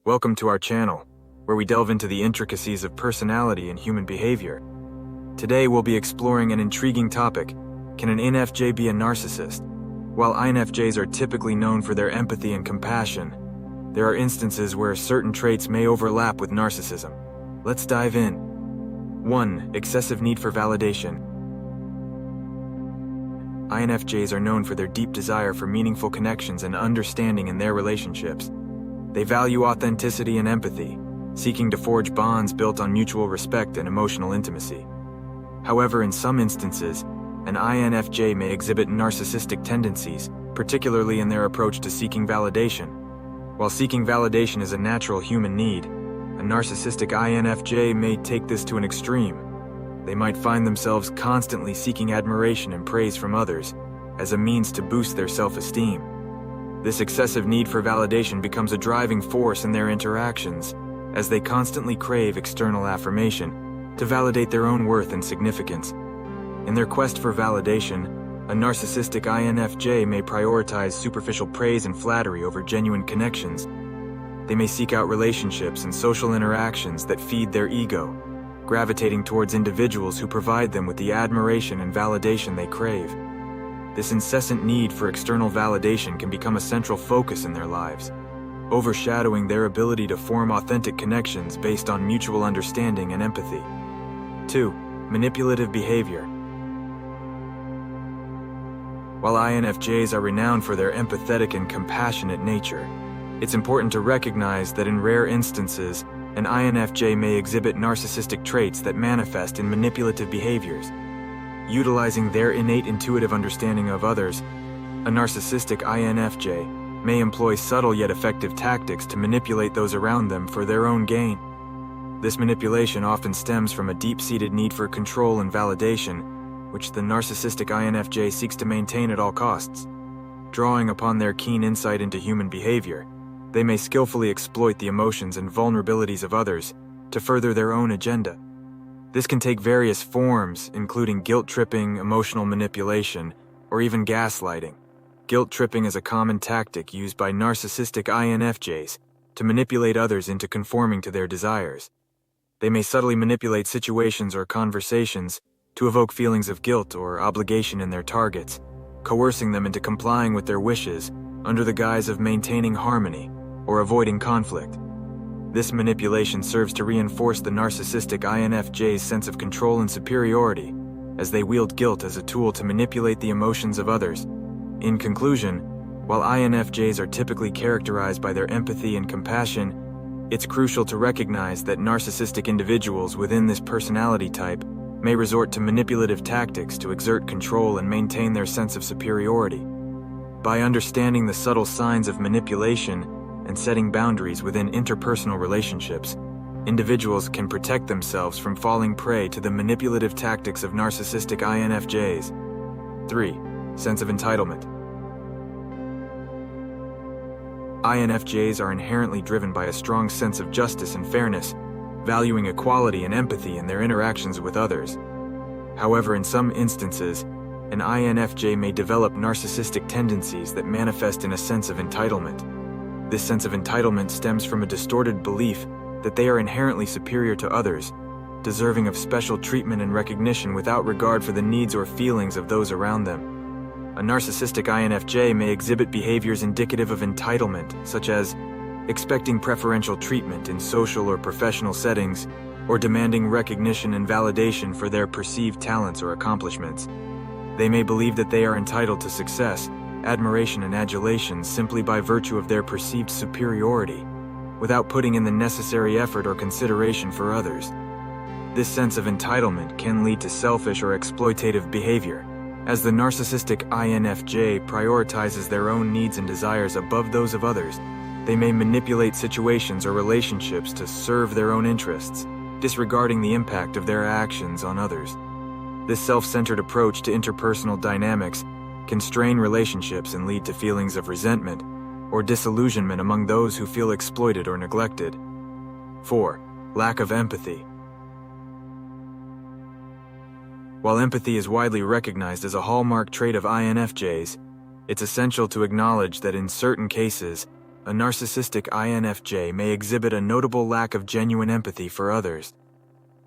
Welcome to our channel, where we delve into the intricacies of personality and human behavior. Today we'll be exploring an intriguing topic: can an INFJ be a narcissist? While INFJs are typically known for their empathy and compassion, there are instances where certain traits may overlap with narcissism. Let's dive in. 1. Excessive need for validation. INFJs are known for their deep desire for meaningful connections and understanding in their relationships. They value authenticity and empathy, seeking to forge bonds built on mutual respect and emotional intimacy. However, in some instances, an INFJ may exhibit narcissistic tendencies, particularly in their approach to seeking validation. While seeking validation is a natural human need, a narcissistic INFJ may take this to an extreme. They might find themselves constantly seeking admiration and praise from others as a means to boost their self-esteem. This excessive need for validation becomes a driving force in their interactions, as they constantly crave external affirmation to validate their own worth and significance. In their quest for validation, a narcissistic INFJ may prioritize superficial praise and flattery over genuine connections. They may seek out relationships and social interactions that feed their ego, gravitating towards individuals who provide them with the admiration and validation they crave. This incessant need for external validation can become a central focus in their lives, overshadowing their ability to form authentic connections based on mutual understanding and empathy. 2. Manipulative behavior. While INFJs are renowned for their empathetic and compassionate nature, it's important to recognize that in rare instances, an INFJ may exhibit narcissistic traits that manifest in manipulative behaviors. Utilizing their innate intuitive understanding of others, a narcissistic INFJ may employ subtle yet effective tactics to manipulate those around them for their own gain. This manipulation often stems from a deep-seated need for control and validation, which the narcissistic INFJ seeks to maintain at all costs. Drawing upon their keen insight into human behavior, they may skillfully exploit the emotions and vulnerabilities of others to further their own agenda. This can take various forms, including guilt-tripping, emotional manipulation, or even gaslighting. Guilt-tripping is a common tactic used by narcissistic INFJs to manipulate others into conforming to their desires. They may subtly manipulate situations or conversations to evoke feelings of guilt or obligation in their targets, coercing them into complying with their wishes under the guise of maintaining harmony or avoiding conflict. This manipulation serves to reinforce the narcissistic INFJ's sense of control and superiority, as they wield guilt as a tool to manipulate the emotions of others. In conclusion, while INFJs are typically characterized by their empathy and compassion, it's crucial to recognize that narcissistic individuals within this personality type may resort to manipulative tactics to exert control and maintain their sense of superiority. By understanding the subtle signs of manipulation and setting boundaries within interpersonal relationships, individuals can protect themselves from falling prey to the manipulative tactics of narcissistic INFJs. 3. Sense of entitlement. INFJs are inherently driven by a strong sense of justice and fairness, valuing equality and empathy in their interactions with others. However, in some instances, an INFJ may develop narcissistic tendencies that manifest in a sense of entitlement. This sense of entitlement stems from a distorted belief that they are inherently superior to others, deserving of special treatment and recognition without regard for the needs or feelings of those around them. A narcissistic INFJ may exhibit behaviors indicative of entitlement, such as expecting preferential treatment in social or professional settings, or demanding recognition and validation for their perceived talents or accomplishments. They may believe that they are entitled to success, admiration, and adulation simply by virtue of their perceived superiority, without putting in the necessary effort or consideration for others. This sense of entitlement can lead to selfish or exploitative behavior, as the narcissistic INFJ prioritizes their own needs and desires above those of others. They may manipulate situations or relationships to serve their own interests, disregarding the impact of their actions on others. This self-centered approach to interpersonal dynamics can strain relationships and lead to feelings of resentment or disillusionment among those who feel exploited or neglected. 4. Lack of empathy. While empathy is widely recognized as a hallmark trait of INFJs, it's essential to acknowledge that in certain cases, a narcissistic INFJ may exhibit a notable lack of genuine empathy for others.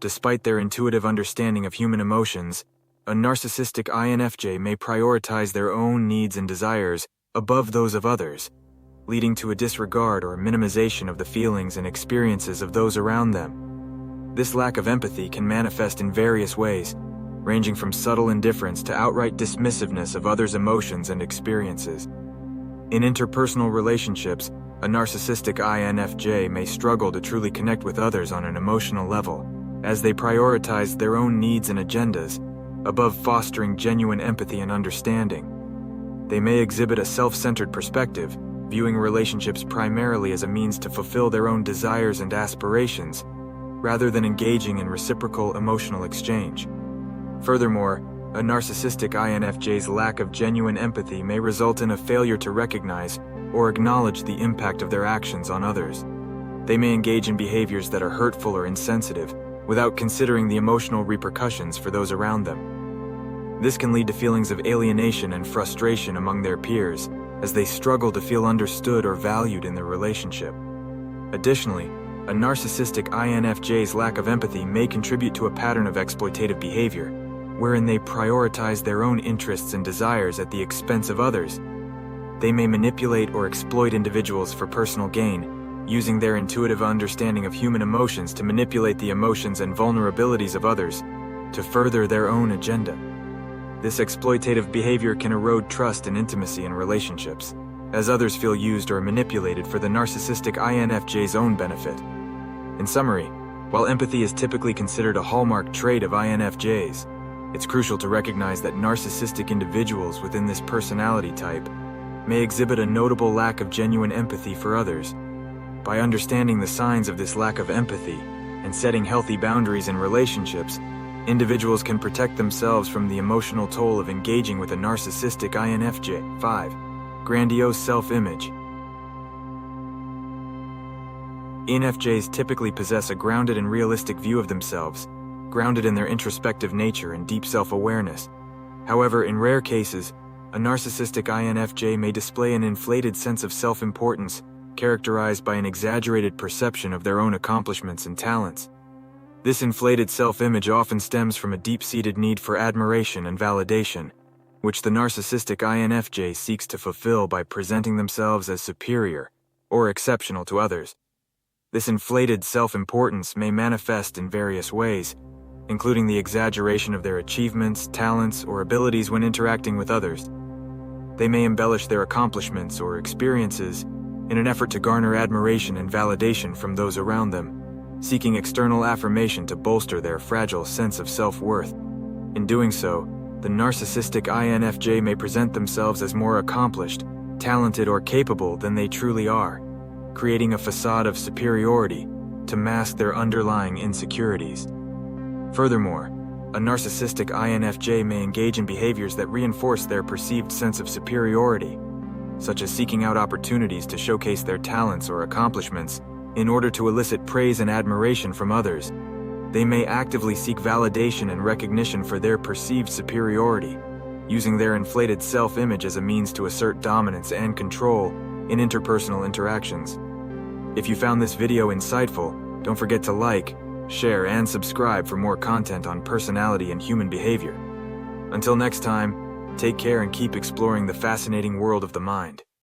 Despite their intuitive understanding of human emotions, a narcissistic INFJ may prioritize their own needs and desires above those of others, leading to a disregard or minimization of the feelings and experiences of those around them. This lack of empathy can manifest in various ways, ranging from subtle indifference to outright dismissiveness of others' emotions and experiences. In interpersonal relationships, a narcissistic INFJ may struggle to truly connect with others on an emotional level, as they prioritize their own needs and agendas above fostering genuine empathy and understanding. They may exhibit a self-centered perspective, viewing relationships primarily as a means to fulfill their own desires and aspirations, rather than engaging in reciprocal emotional exchange. Furthermore, a narcissistic INFJ's lack of genuine empathy may result in a failure to recognize or acknowledge the impact of their actions on others. They may engage in behaviors that are hurtful or insensitive, without considering the emotional repercussions for those around them. This can lead to feelings of alienation and frustration among their peers, as they struggle to feel understood or valued in their relationship. Additionally, a narcissistic INFJ's lack of empathy may contribute to a pattern of exploitative behavior, wherein they prioritize their own interests and desires at the expense of others. They may manipulate or exploit individuals for personal gain, using their intuitive understanding of human emotions to manipulate the emotions and vulnerabilities of others to further their own agenda. This exploitative behavior can erode trust and intimacy in relationships, as others feel used or manipulated for the narcissistic INFJ's own benefit. In summary, while empathy is typically considered a hallmark trait of INFJs, it's crucial to recognize that narcissistic individuals within this personality type may exhibit a notable lack of genuine empathy for others. By understanding the signs of this lack of empathy and setting healthy boundaries in relationships, individuals can protect themselves from the emotional toll of engaging with a narcissistic INFJ. 5. Grandiose self-image. INFJs typically possess a grounded and realistic view of themselves, grounded in their introspective nature and deep self-awareness. However, in rare cases, a narcissistic INFJ may display an inflated sense of self-importance, characterized by an exaggerated perception of their own accomplishments and talents. This inflated self-image often stems from a deep-seated need for admiration and validation, which the narcissistic INFJ seeks to fulfill by presenting themselves as superior or exceptional to others. This inflated self-importance may manifest in various ways, including the exaggeration of their achievements, talents, or abilities when interacting with others. They may embellish their accomplishments or experiences in an effort to garner admiration and validation from those around them, seeking external affirmation to bolster their fragile sense of self-worth. In doing so, the narcissistic INFJ may present themselves as more accomplished, talented, or capable than they truly are, creating a facade of superiority to mask their underlying insecurities. Furthermore, a narcissistic INFJ may engage in behaviors that reinforce their perceived sense of superiority, such as seeking out opportunities to showcase their talents or accomplishments in order to elicit praise and admiration from others. They may actively seek validation and recognition for their perceived superiority, using their inflated self-image as a means to assert dominance and control in interpersonal interactions. If you found this video insightful, don't forget to like, share, and subscribe for more content on personality and human behavior. Until next time, take care and keep exploring the fascinating world of the mind.